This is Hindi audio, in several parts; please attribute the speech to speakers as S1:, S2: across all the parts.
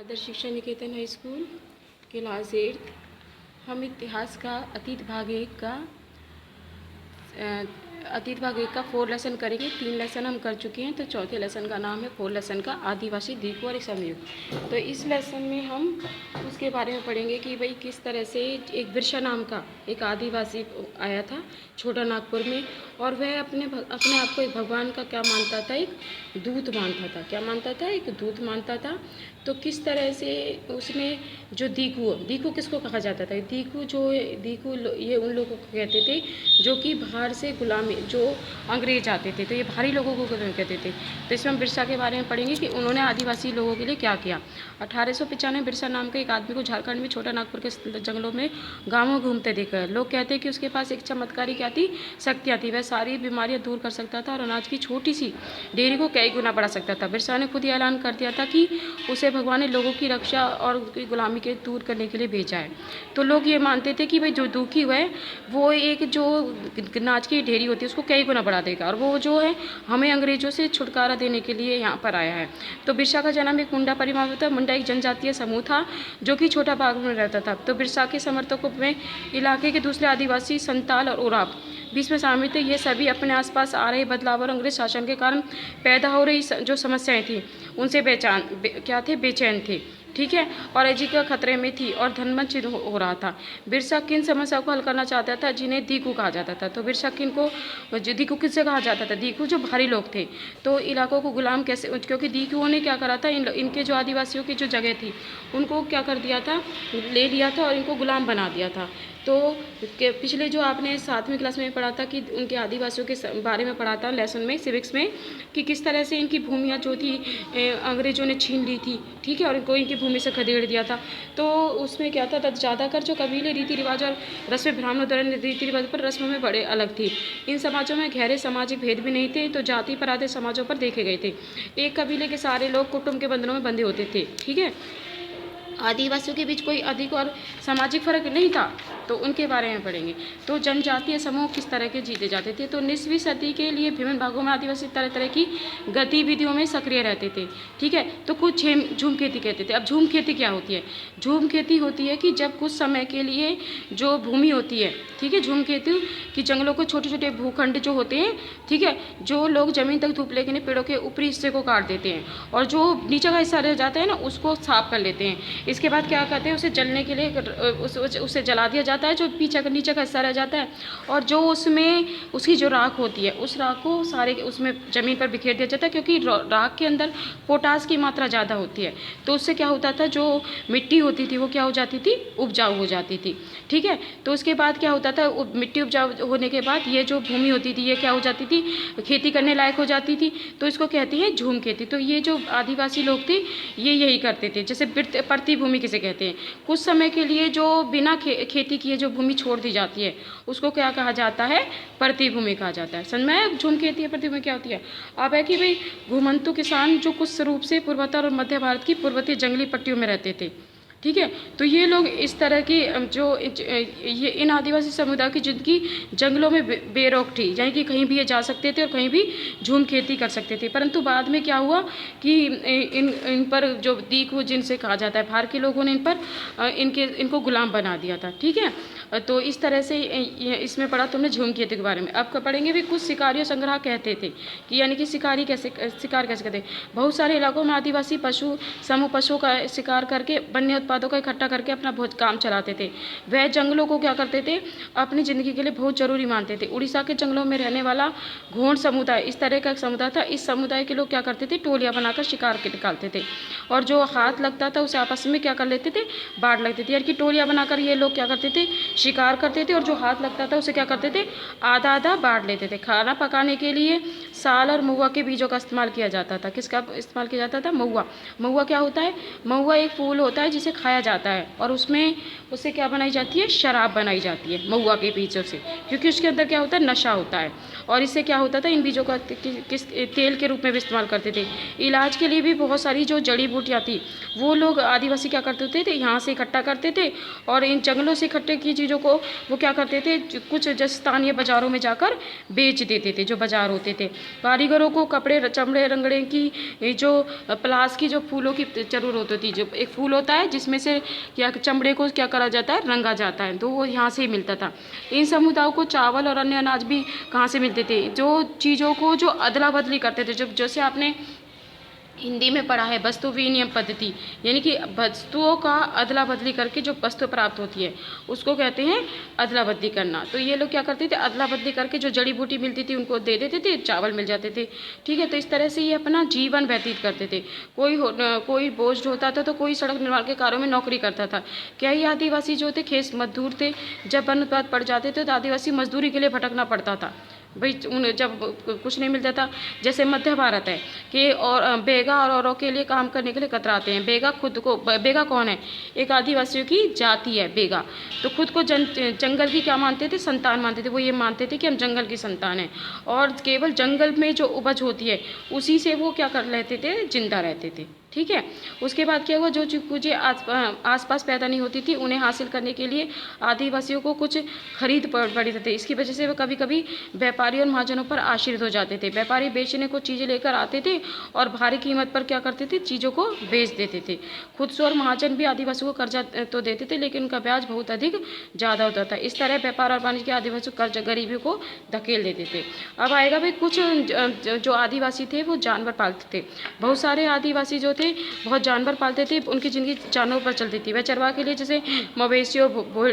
S1: आदर्श शिक्षा निकेतन हाई स्कूल क्लास 8। हम इतिहास का अतीत भाग एक का 4 लेसन करेंगे। 3 लेसन हम कर चुके हैं, तो चौथे लेसन का नाम है 4 लेसन का आदिवासी द्वीपों और समयुग। तो इस लेसन में हम उसके बारे में पढ़ेंगे कि भाई किस तरह से एक बिरसा नाम का एक आदिवासी आया था छोटा नागपुर में, और वह अपने आप को एक भगवान का क्या मानता था, एक दूत मानता था। क्या मानता था? एक दूत मानता था। तो किस तरह से उसने जो दीकू किसको कहा जाता था? दीकू ये उन लोगों को कहते थे जो कि बाहर से गुलामी, जो अंग्रेज आते थे, तो ये बाहरी लोगों को कहते थे। तो इसमें हम बिरसा के बारे में पढ़ेंगे कि उन्होंने आदिवासी लोगों के लिए क्या किया। 1895 बिरसा नाम के एक आदमी को झारखंड में छोटा नागपुर के जंगलों में गाँव घूमते देखा। लोग कहते हैं कि उसके पास एक चमत्कारी क्या थी, शक्तियाँ थी। वह सारी बीमारियाँ दूर कर सकता था और अनाज की छोटी सी डेयरी को कई गुना बढ़ा सकता था। बिरसा ने खुद ही ऐलान कर दिया था कि उसे भगवान ने लोगों की रक्षा और गुलामी के दूर करने के लिए भेजा है। तो लोग ये मानते थे कि भाई जो दुखी हुआ है वो एक जो अनाज की ढेरी होती है उसको कई गुना बढ़ा देगा, और वो जो है हमें अंग्रेजों से छुटकारा देने के लिए यहाँ पर आया है। तो बिरसा का जन्म एक मुंडा परिवार में था। मुंडा एक जनजातीय समूह था जो कि छोटा बाग में रहता था। तो बिरसा के समर्थकों में इलाके के दूसरे आदिवासी संताल और उराव बीच में शामिल थे। ये सभी अपने आसपास आ रहे बदलाव और अंग्रेज शासन के कारण पैदा हो रही जो समस्याएं थी उनसे बेचैन थे। ठीक है, और आजीविका खतरे में थी और धनमंद हो रहा था। बिरसा किन समस्याओं को हल करना चाहता था, जिन्हें दीकू कहा जाता था। तो बिरसा दीकू किससे कहा जाता था? दीकू जो भारी लोग थे, तो इलाकों को गुलाम कैसे, क्योंकि दीकुओं ने क्या करा था, इनके जो आदिवासियों की जो जगह थी उनको क्या कर दिया था, ले लिया था और इनको गुलाम बना दिया था। तो पिछले जो आपने 7वीं क्लास में पढ़ा था कि उनके आदिवासियों के बारे में पढ़ा था लेसन में, सिविक्स में, कि किस तरह से इनकी भूमियाँ जो थी अंग्रेजों ने छीन ली थी। ठीक है, और इनको इनकी भूमि से खदेड़ दिया था। तो उसमें क्या था, ज़्यादातर जो कबीले रीति रिवाज और रस्में ब्राह्मणों द्वारा रीति रिवाज पर रस्मों में बड़े अलग थी। इन समाजों में गहरे सामाजिक भेद भी नहीं थे, तो जाति पर आधे समाजों पर देखे गए थे। एक कबीले के सारे लोग कुटुंब के बंधनों में बंधे होते थे। ठीक है, आदिवासियों के बीच कोई अधिक और सामाजिक फर्क नहीं था, तो उनके बारे में पढ़ेंगे। तो जनजातीय समूह किस तरह के जीते जाते थे। तो 19वीं सदी के लिए विभिन्न भागों में आदिवासी तरह तरह की गतिविधियों में सक्रिय रहते थे। ठीक है, तो कुछ झूम खेती कहते थे। अब झूम खेती क्या होती है? झूम खेती होती है कि जब कुछ समय के लिए जो भूमि होती है, ठीक है, झूम खेती कि जंगलों को छोटे छोटे भूखंड जो होते हैं, ठीक है, जो लोग जमीन तक धूप लेके पेड़ों के ऊपरी हिस्से को काट देते हैं और जो नीचे का हिस्सा रह जाता है ना उसको साफ कर लेते हैं। इसके बाद क्या करते हैं, उसे जलने के लिए उसे जला दिया जाता है, जो नीचे का हिस्सा रह जाता है, और जो उसमें उसकी जो राख होती है उस राख को सारे उसमें ज़मीन पर बिखेर दिया जाता है, क्योंकि राख के अंदर पोटास की मात्रा ज़्यादा होती है। तो उससे क्या होता था, जो मिट्टी होती थी वो क्या हो जाती थी, उपजाऊ हो जाती थी। ठीक है, तो उसके बाद क्या होता था, मिट्टी उपजाऊ होने के बाद ये जो भूमि होती थी ये क्या हो जाती थी, खेती करने लायक हो जाती थी। तो इसको कहते हैं झूम खेती। तो ये जो आदिवासी लोग थे ये यही करते थे। जैसे प्रति भूमि किसे कहते हैं, कुछ समय के लिए जो बिना खेती किए जो भूमि छोड़ दी जाती है उसको क्या कहा जाता है, प्रति भूमि कहा जाता है। समझ में आया? झूम खेती है, प्रति भूमि क्या होती है। अब है कि भाई घुमंतु किसान जो कुछ रूप से पूर्वोत्तर और मध्य भारत की पूर्वतीय जंगली पट्टियों में रहते थे। ठीक है, तो ये लोग इस तरह की ये इन आदिवासी समुदाय की जिनकी जंगलों में बेरोक थी, यानी कि कहीं भी ये जा सकते थे और कहीं भी झूम खेती कर सकते थे। परंतु बाद में क्या हुआ कि इन पर जो दीकू जिनसे कहा जाता है, बाहर के लोगों ने इनको गुलाम बना दिया था। ठीक है, तो इस तरह से इसमें पढ़ा तुमने झूम खेती के बारे में। अब पढ़ेंगे भी कुछ शिकारियों संग्रह कहते थे कि यानी कि शिकार कैसे करते। बहुत सारे इलाकों में आदिवासी समूह पशुओं का शिकार करके वन्य उत्पादों का इकट्ठा करके अपना बहुत काम चलाते थे। वह जंगलों को क्या करते थे, अपनी जिंदगी के लिए बहुत जरूरी मानते थे। उड़ीसा के जंगलों में रहने वाला घोड़ समुदाय इस तरह का एक समुदाय था। इस समुदाय के लोग क्या करते थे, टोलियां बनाकर शिकार के निकालते थे, और जो हाथ लगता था उसे आपस में क्या कर लेते थे, बांट लेते थे। यानी कि टोलियां बनाकर ये लोग क्या करते थे, शिकार करते थे, और जो हाथ लगता था उसे क्या करते थे, आधा आधा बांट लेते थे। खाना पकाने के लिए साल और महुआ के बीजों का इस्तेमाल किया जाता था। किसका इस्तेमाल किया जाता था, महुआ। महुआ क्या होता है, महुआ एक फूल होता है जिसे खाया जाता है और उससे क्या बनाई जाती है, शराब बनाई जाती है महुआ के बीजों से, क्योंकि उसके अंदर क्या होता है, नशा होता है। और इससे क्या होता था, इन बीजों का किस तेल के रूप में भी इस्तेमाल करते थे। इलाज के लिए भी बहुत सारी जो जड़ी बूटियाँ थी वो लोग आदिवासी क्या करते थे, यहाँ से इकट्ठा करते थे और इन जंगलों से इकट्ठे की चीज़ों को वो क्या करते थे, कुछ स्थानीय बाज़ारों में जाकर बेच देते थे, जो बाज़ार होते थे। कारीगरों को कपड़े चमड़े रंगड़े की जो प्लास की जो फूलों की ज़रूरत होती, जो एक फूल होता है जिसमें से क्या चमड़े को क्या करा जाता है, रंगा जाता है, तो वो यहाँ से ही मिलता था। इन समुदायों को चावल और अन्य अनाज भी कहाँ से मिलते थे, जो चीज़ों को जो अदला बदली करते थे, जब जैसे आपने हिंदी में पढ़ा है वस्तु विनिमय पद्धति, यानी कि वस्तुओं का अदला बदली करके जो वस्तु प्राप्त होती है उसको कहते हैं अदला बदली करना। तो ये लोग क्या करते थे, अदला बदली करके जो जड़ी बूटी मिलती थी उनको दे देते थे, चावल मिल जाते थे। ठीक है, तो इस तरह से ये अपना जीवन व्यतीत करते थे। कोई बोझ होता था तो कोई सड़क निर्माण के कार्यों में नौकरी करता था। कई आदिवासी जो थे खेत मजदूर थे। जब वन उत्पाद पड़ जाते थे तो आदिवासी मजदूरी के लिए भटकना पड़ता था भाई, जब कुछ नहीं मिलता था। जैसे मध्य भारत है कि और बेगा और औरों के लिए काम करने के लिए कतराते हैं। बेगा कौन है, एक आदिवासियों की जाति है बेगा। तो खुद को जंगल की क्या मानते थे, संतान मानते थे। वो ये मानते थे कि हम जंगल की संतान हैं और केवल जंगल में जो उपज होती है उसी से वो क्या कर लेते थे, जिंदा रहते थे। ठीक है, उसके बाद क्या हुआ, जो चीज़ें आसपास पैदा नहीं होती थी उन्हें हासिल करने के लिए आदिवासियों को कुछ खरीद पड़ी थी। इसकी वजह से वो कभी कभी व्यापारी और महाजनों पर आश्रित हो जाते थे। व्यापारी बेचने को चीज़ें लेकर आते थे और भारी कीमत पर क्या करते थे, चीज़ों को बेच देते थे। खुद से और महाजन भी आदिवासियों को कर्जा तो देते थे लेकिन उनका ब्याज बहुत अधिक ज़्यादा होता था। इस तरह व्यापार और वाणिज्य के आदिवासियों कर्ज गरीबी को धकेल देते थे। अब आएगा भाई, कुछ जो आदिवासी थे वो जानवर पालते थे। बहुत सारे आदिवासी जो थे बहुत जानवर पालते थे, उनकी ज़िंदगी जानवरों पर चलती थी। वह चरवाह के लिए जैसे मवेशियों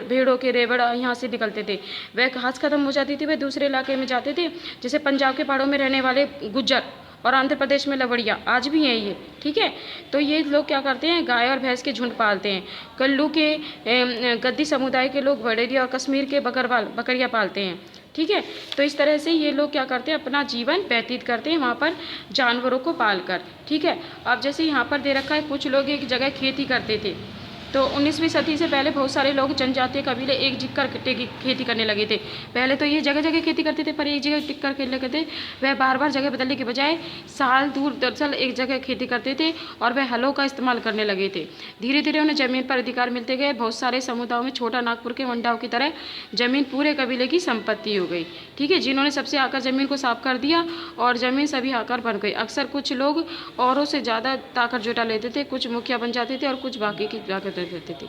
S1: भेड़ों के रेवड़ यहाँ से निकलते थे। वह घास खत्म हो जाती थी, वह दूसरे इलाके में जाते थे। जैसे पंजाब के पहाड़ों में रहने वाले गुज्जर और आंध्र प्रदेश में लवड़िया आज भी हैं ये। ठीक है, तो ये लोग क्या करते हैं, गाय और भैंस के झुंड पालते हैं। कल्लू के गद्दी समुदाय के लोग बड़ेरिया और कश्मीर के बकरियाँ पालते हैं। ठीक है, तो इस तरह से ये लोग क्या करते हैं, अपना जीवन व्यतीत करते हैं वहाँ पर जानवरों को पालकर। ठीक है, अब जैसे यहाँ पर दे रखा है, कुछ लोग एक जगह खेती करते थे। तो 19वीं सदी से पहले बहुत सारे लोग जनजातीय कबीले एक टिक कर खेती करने लगे थे। पहले तो ये जगह जगह खेती करते थे, पर एक जगह टिक कर खेलने लगे थे। वह बार बार जगह बदलने के बजाय साल दूर दरअसल एक जगह खेती करते थे और वह हलों का इस्तेमाल करने लगे थे। धीरे धीरे उन्हें ज़मीन पर अधिकार मिलते गए। बहुत सारे समुदायों में छोटा नागपुर के मंडाओं की तरह ज़मीन पूरे कबीले की संपत्ति हो गई। ठीक है, जिन्होंने सबसे आकर ज़मीन को साफ कर दिया और ज़मीन सभी आकर बन गई। अक्सर कुछ लोग औरों से ज़्यादा ताकत जुटा लेते थे, कुछ मुखिया बन जाते थे और कुछ बाकी की ताकत देते थे।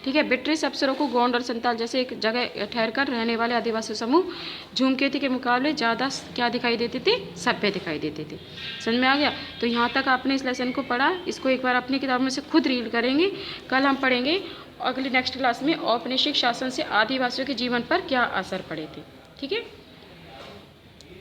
S1: ठीक है, ब्रिटिश अफसरों को गोंड और संताल जैसे एक जगह ठहर कर रहने वाले आदिवासी समूह झूमकेती के मुकाबले ज़्यादा क्या दिखाई देते थे, सभ्य दिखाई देते थे। समझ में आ गया? तो यहाँ तक आपने इस लेसन को पढ़ा। इसको एक बार अपनी किताब में से खुद रीड करेंगे। कल हम पढ़ेंगे अगली नेक्स्ट क्लास में औपनिवेशिक शासन से आदिवासियों के जीवन पर क्या असर पड़े थे। ठीक है।